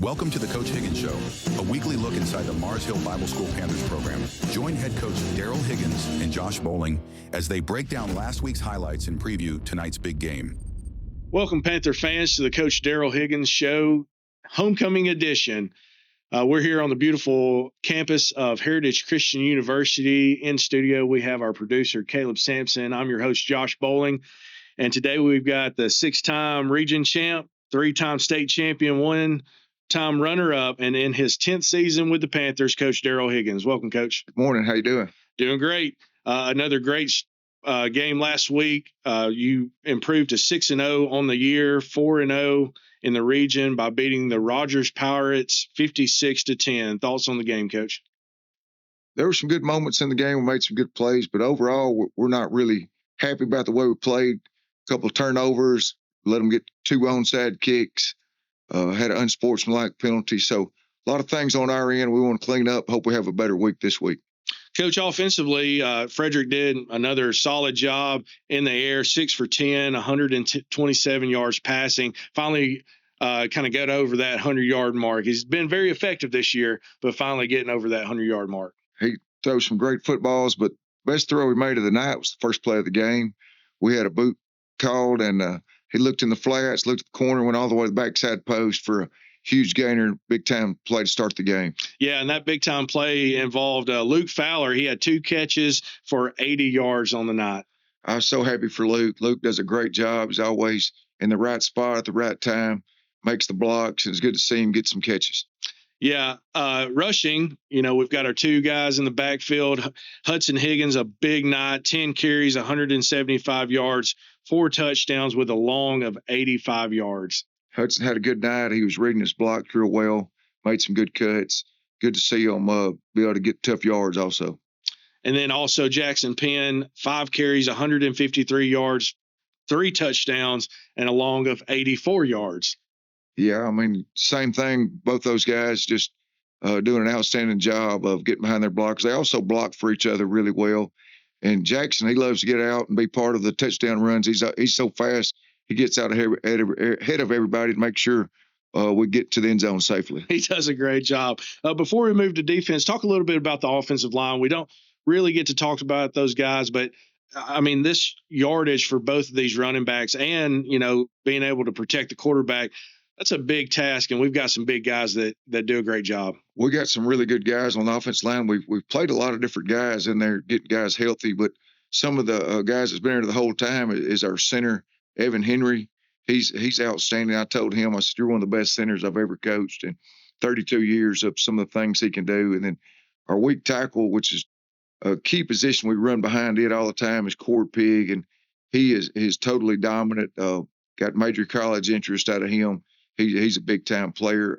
Welcome to the Coach Higgins Show, a weekly look inside the Mars Hill Bible School Panthers program. Join Head Coach Darrell Higgins and Josh Bowling as they break down last week's highlights and preview tonight's big game. Welcome, Panther fans, to the Coach Darrell Higgins Show, homecoming edition. We're here on the beautiful campus of Heritage Christian University. In studio, we have our producer, Caleb Sampson. I'm your host, Josh Bowling. And today we've got the six-time region champ, three-time state champion, one-time runner-up, and in his 10th season with the Panthers, Coach Darrell Higgins. Welcome, Coach. Good morning. How you doing? Doing great. Another great game last week. You improved to 6-0 on the year, 4-0 in the region by beating the Rogers Pirates 56-10. Thoughts on the game, Coach? There were some good moments in the game. We made some good plays, but overall, we're not really happy about the way we played. A couple of turnovers, let them get two onside kicks, had an unsportsmanlike penalty. So a lot of things on our end we want to clean up. Hope we have a better week this week. Coach, offensively, Frederick did another solid job in the air, 6 for 10, 127 yards passing. Finally, kind of got over that 100-yard mark. He's been very effective this year, but finally getting over that 100-yard mark. He throws some great footballs, but best throw we made of the night was the first play of the game. We had a boot called, and he looked in the flats, looked at the corner, went all the way to the backside post for a huge gainer, big-time play to start the game. Yeah, and that big-time play involved Luke Fowler. He had 2 catches for 80 yards on the night. I was so happy for Luke. Luke does a great job. He's always in the right spot at the right time, makes the blocks, and it's good to see him get some catches. Yeah, rushing, we've got our 2 guys in the backfield. Hudson Higgins, a big night, 10 carries, 175 yards, 4 touchdowns with a long of 85 yards. Hudson had a good night. He was reading his blocks real well, made some good cuts. Good to see him be able to get tough yards also. And then also Jackson Penn, 5 carries, 153 yards, 3 touchdowns, and a long of 84 yards. Yeah, I mean, same thing. Both those guys just doing an outstanding job of getting behind their blocks. They also block for each other really well. And Jackson, he loves to get out and be part of the touchdown runs. He's so fast. He gets out ahead of everybody to make sure we get to the end zone safely. He does a great job. Before we move to defense, talk a little bit about the offensive line. We don't really get to talk about those guys, but I mean, this yardage for both of these running backs and, being able to protect the quarterback, that's a big task, and we've got some big guys that do a great job. We got some really good guys on the offensive line. We've played a lot of different guys in there, getting guys healthy, but some of the guys that's been there the whole time is our center, Evan Henry. He's outstanding. I told him, I said, you're one of the best centers I've ever coached in 32 years of some of the things he can do. And then our weak tackle, which is a key position we run behind it all the time, is Cord Pig, and he is totally dominant. Got major college interest out of him. He's a big-time player.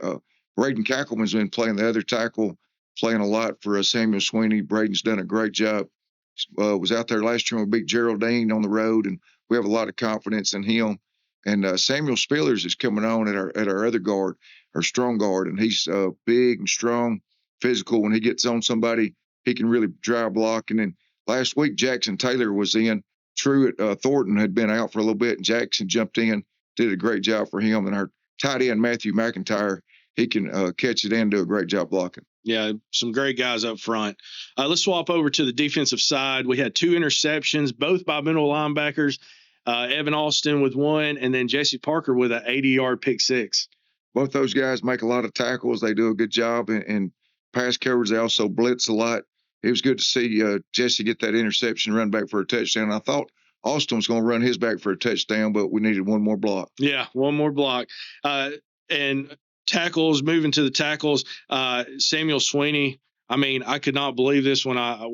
Braden Kackleman's been playing the other tackle, playing a lot for Samuel Sweeney. Braden's done a great job. Was out there last year when we beat Geraldine on the road, and we have a lot of confidence in him. And Samuel Spillers is coming on at our other guard, our strong guard, and he's big and strong, physical. When he gets on somebody, he can really drive block. And then last week, Jackson Taylor was in. Truett Thornton had been out for a little bit, and Jackson jumped in, did a great job for him. And our tight end, Matthew McIntyre, he can catch it and do a great job blocking. Yeah, some great guys up front. Let's swap over to the defensive side. We had 2 interceptions, both by middle linebackers. Evan Austin with 1, and then Jesse Parker with an 80-yard pick 6. Both those guys make a lot of tackles. They do a good job in pass coverage. They also blitz a lot. It was good to see Jesse get that interception, run back for a touchdown. I thought Austin was going to run his back for a touchdown, but we needed one more block. Yeah, one more block. And tackles, moving to the tackles, Samuel Sweeney. I mean, I could not believe this when I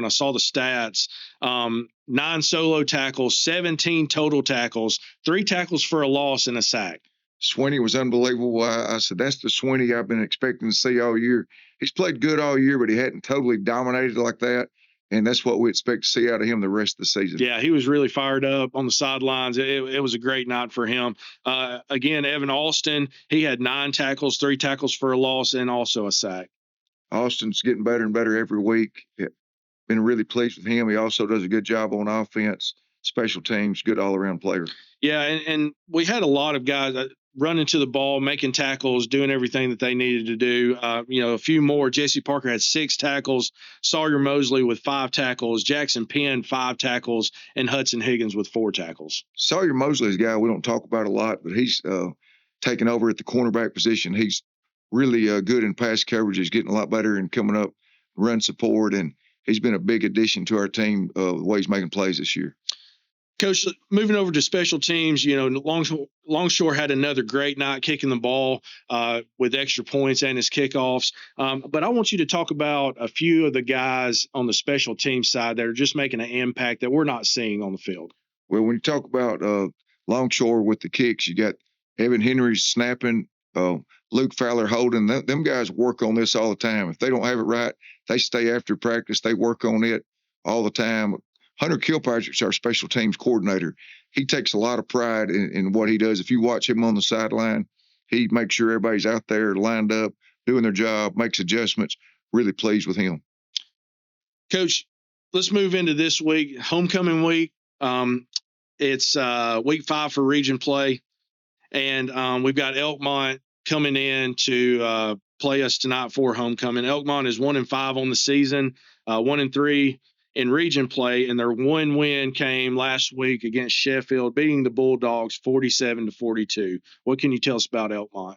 saw the stats. 9 solo tackles, 17 total tackles, 3 tackles for a loss and a sack. Sweeney was unbelievable. I said, that's the Sweeney I've been expecting to see all year. He's played good all year, but he hadn't totally dominated like that. And that's what we expect to see out of him the rest of the season. Yeah, he was really fired up on the sidelines. It was a great night for him. Again, Evan Austin, he had 9 tackles, 3 tackles for a loss, and also a sack. Austin's getting better and better every week. Been really pleased with him. He also does a good job on offense, special teams, good all-around player. Yeah, and we had a lot of guys. running to the ball, making tackles, doing everything that they needed to do. A few more. Jesse Parker had 6 tackles, Sawyer Mosley with 5 tackles, Jackson Penn 5 tackles, and Hudson Higgins with 4 tackles. Sawyer Mosley's a guy we don't talk about a lot, but he's taking over at the cornerback position. He's really good in pass coverage. He's getting a lot better and coming up run support, and he's been a big addition to our team the way he's making plays this year. Coach, moving over to special teams, Longshore had another great night kicking the ball with extra points and his kickoffs. But I want you to talk about a few of the guys on the special team side that are just making an impact that we're not seeing on the field. Well, when you talk about Longshore with the kicks, you got Evan Henry snapping, Luke Fowler holding. Them guys work on this all the time. If they don't have it right, they stay after practice. They work on it all the time. Hunter Kilpatrick's our special teams coordinator. He takes a lot of pride in what he does. If you watch him on the sideline, he makes sure everybody's out there lined up, doing their job, makes adjustments. Really pleased with him. Coach, let's move into this week, homecoming week. It's week 5 for region play, and we've got Elkmont coming in to play us tonight for homecoming. Elkmont is 1-5 on the season, 1-3 in region play, and their one win came last week against Sheffield, beating the Bulldogs 47-42. What can you tell us about Elkmont?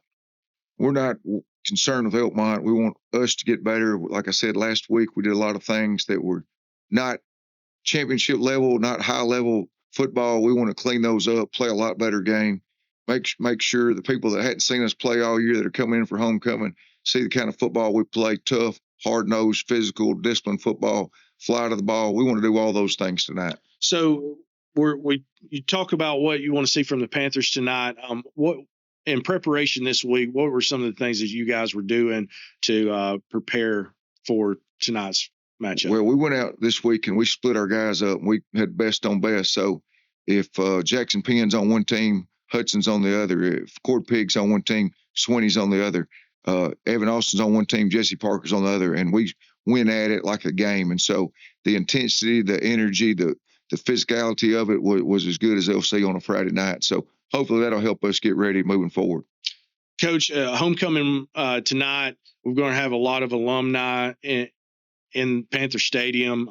We're not concerned with Elkmont. We want us to get better. Like I said last week, we did a lot of things that were not championship level, not high level football. We want to clean those up, play a lot better game, make sure the people that hadn't seen us play all year that are coming in for homecoming see the kind of football we play: tough, hard-nosed, physical, disciplined football, fly to the ball. We want to do all those things tonight. So you talk about what you want to see from the Panthers tonight. What in preparation this week, what were some of the things that you guys were doing to prepare for tonight's matchup? Well, we went out this week and we split our guys up. We had best on best. So if Jackson Penn's on one team, Hudson's on the other. If Cord Pig's on one team, Sweeney's on the other. Evan Austin's on one team, Jesse Parker's on the other, and we went at it like a game. And so the intensity, the energy, the physicality of it was as good as they'll see on a Friday night. So hopefully that'll help us get ready moving forward. Coach, homecoming tonight, we're going to have a lot of alumni in Panther Stadium.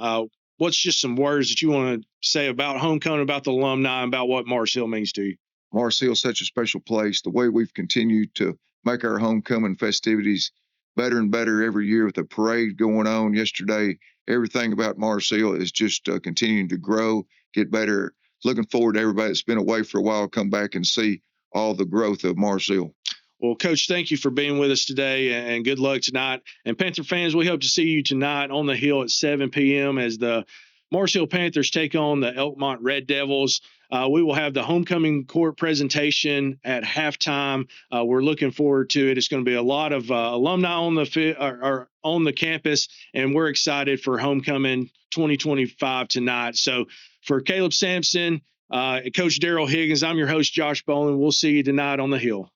What's just some words that you want to say about homecoming, about the alumni, and about what Mars Hill means to you? Mars Hill's such a special place. The way we've continued to make our homecoming festivities better and better every year with the parade going on yesterday, everything about Mars Hill is just continuing to grow, get better. Looking forward to everybody that's been away for a while come back and see all the growth of Mars Hill. Well, Coach, thank you for being with us today, and good luck tonight. And Panther fans, we hope to see you tonight on the Hill at 7 p.m. as the Mars Hill Panthers take on the Elkmont Red Devils. We will have the homecoming court presentation at halftime. We're looking forward to it. It's going to be a lot of alumni on the campus, and we're excited for homecoming 2025 tonight. So for Caleb Sampson, Coach Darrell Higgins, I'm your host, Josh Bowling. We'll see you tonight on the Hill.